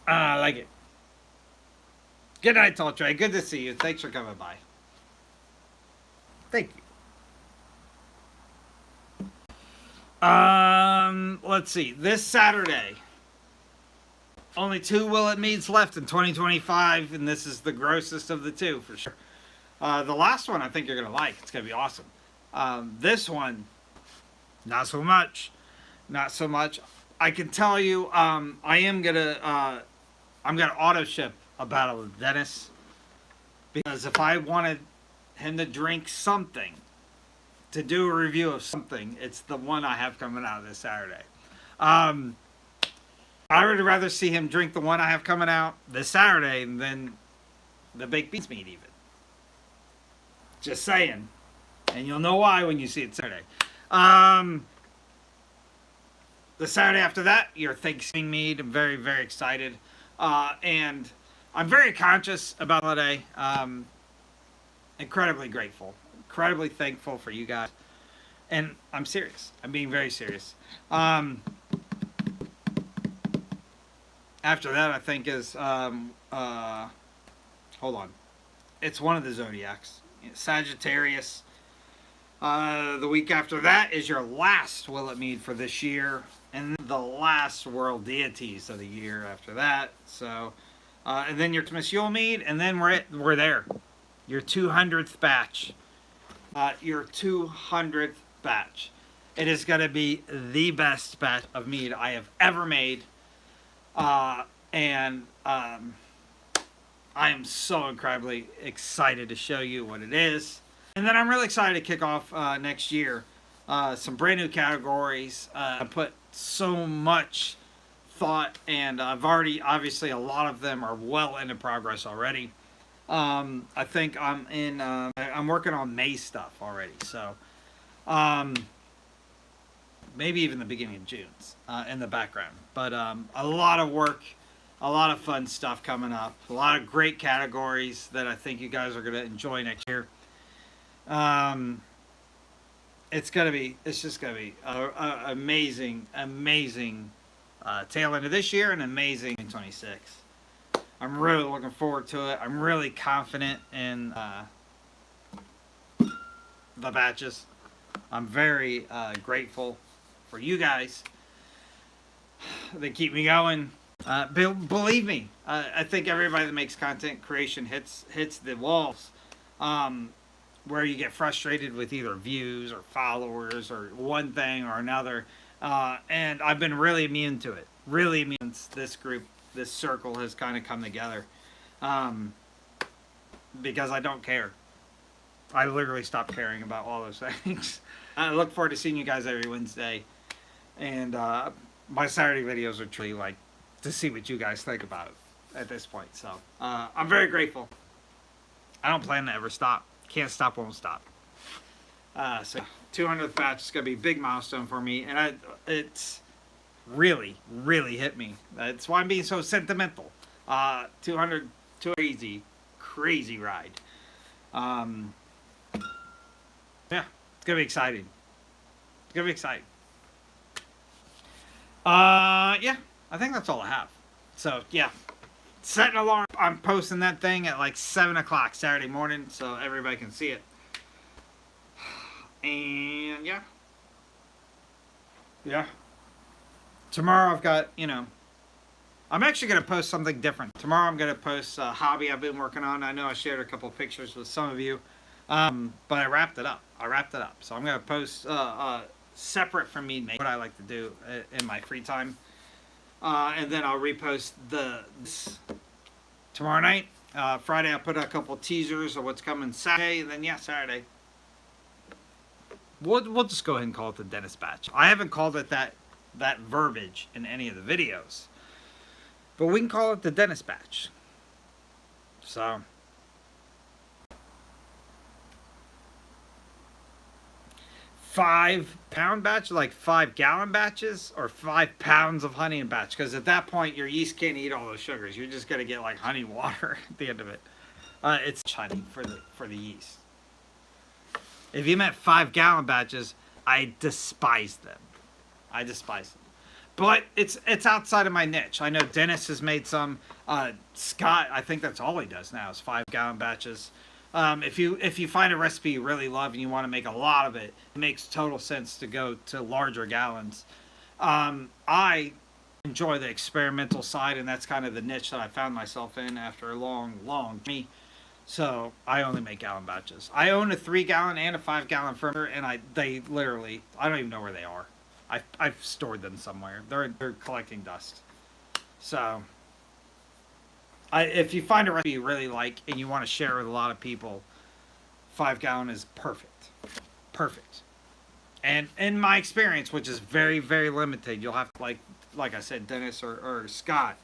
I like it. Good night, Tall Trey. Good to see you. Thanks for coming by. Thank you. Let's see. This Saturday, only 2 Will It Meads left in 2025, and this is the grossest of the 2 for sure. The last one I think you're gonna like. It's gonna be awesome. This one, not so much. Not so much. I can tell you, I'm gonna auto ship a battle with Dennis, because if I wanted him to drink something, to do a review of something, it's the one I have coming out this Saturday. I would rather see him drink the one I have coming out this Saturday than the baked beans meat even. Just saying. And you'll know why when you see it Saturday. The Saturday after that, your Thanksgiving mead. I'm very, very excited. And I'm very conscious about the holiday. Incredibly grateful. Incredibly thankful for you guys. And I'm serious. I'm being very serious. After that, I think is... hold on. It's one of the zodiacs. Sagittarius. The week after that is your last Will It Mead for this year. And the last World Deities of the year after that. So, and then your Christmas Yule Mead. And then we're there. Your 200th batch. Your 200th batch. It is going to be the best batch of mead I have ever made. And I am so incredibly excited to show you what it is. And then I'm really excited to kick off next year. Some brand new categories. I put so much thought, and I've already, obviously a lot of them are well into progress already. I think I'm working on May stuff already. So, um, maybe even the beginning of June's in the background. But a lot of work, a lot of fun stuff coming up. A lot of great categories that I think you guys are going to enjoy next year. Um, it's just gonna be a amazing, amazing tail end of this year and amazing 26. I'm really looking forward to it. I'm really confident in the batches. I'm very grateful for you guys. They keep me going. Believe me, I think everybody that makes content creation hits the walls. Where you get frustrated with either views or followers or one thing or another. And I've been really immune to it. Really immune. This group, this circle has kind of come together. Because I don't care. I literally stopped caring about all those things. I look forward to seeing you guys every Wednesday. And my Saturday videos are truly like to see what you guys think about it at this point. So I'm very grateful. I don't plan to ever stop. Can't stop, won't stop. So 200th batch is going to be a big milestone for me. And it's really, really hit me. That's why I'm being so sentimental. 200, crazy, crazy ride. Yeah, it's going to be exciting. It's going to be exciting. Yeah, I think that's all I have. So, yeah. Set an alarm. I'm posting that thing at like 7 o'clock Saturday morning so everybody can see it. And yeah. Yeah. Tomorrow I've got, I'm actually going to post something different. Tomorrow I'm going to post a hobby I've been working on. I know I shared a couple pictures with some of you. But I wrapped it up. So I'm going to post separate from Mead Dummy, what I like to do in my free time. And then I'll repost this tomorrow night. Friday I'll put a couple teasers of what's coming Saturday. And then, yeah, Saturday. We'll just go ahead and call it the Dennis Batch. I haven't called it that verbiage in any of the videos. But we can call it the Dennis Batch. So. 5-pound batch, like 5-gallon batches, or 5 pounds of honey in batch. Because at that point, your yeast can't eat all those sugars. You're just gonna get like honey water at the end of it. It's honey for the yeast. If you meant 5-gallon batches, I despise them. But it's outside of my niche. I know Dennis has made some. Scott, I think that's all he does now is 5-gallon batches. If you find a recipe you really love and you want to make a lot of it, it makes total sense to go to larger gallons. I enjoy the experimental side, and that's kind of the niche that I found myself in after a long journey. So I only make gallon batches. I own a 3-gallon and a 5-gallon fermenter, and they literally, I don't even know where they are. I've stored them somewhere. They're collecting dust. So. If you find a recipe you really like and you want to share with a lot of people, 5-gallon is perfect. Perfect. And in my experience, which is very, very limited, you'll have to, like I said, Dennis or Scott,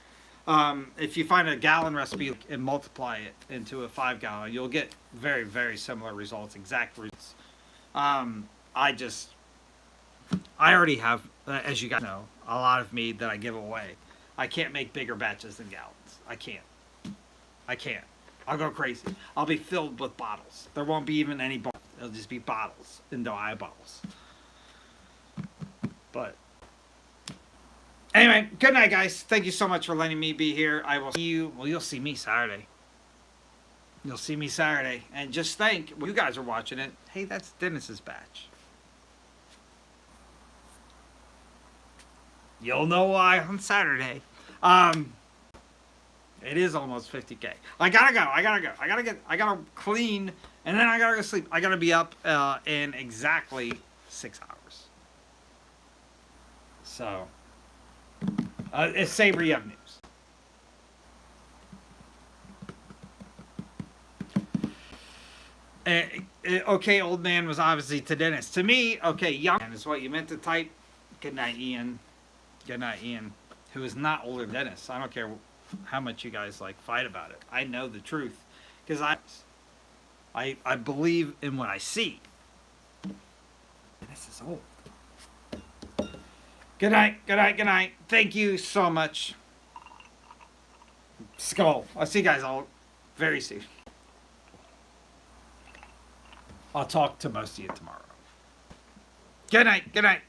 if you find a gallon recipe and multiply it into a 5-gallon, you'll get very, very similar results, exact results. I already have, as you guys know, a lot of mead that I give away. I can't make bigger batches than gallons. I can't. I'll go crazy. I'll be filled with bottles. There won't be even any bottles. It'll just be bottles into eyeballs. But anyway, good night, guys. Thank you so much for letting me be here. I will see you. Well, you'll see me Saturday. And just think, when you guys are watching it, hey, that's Dennis's batch. You'll know why on Saturday. It is almost 50K. I gotta go. I gotta clean, and then I gotta go sleep. I gotta be up in exactly 6 hours. So, it's Saber, you have news. Okay, old man was obviously to Dennis. To me, okay, young man is what you meant to type. Good night, Ian. Who is not older than Dennis. I don't care how much you guys fight about it. I know the truth. because I believe in what I see. This is old. Good night, good night, good night. Thank you so much. Skull. I'll see you guys all very soon. I'll talk to most of you tomorrow. Good night, good night.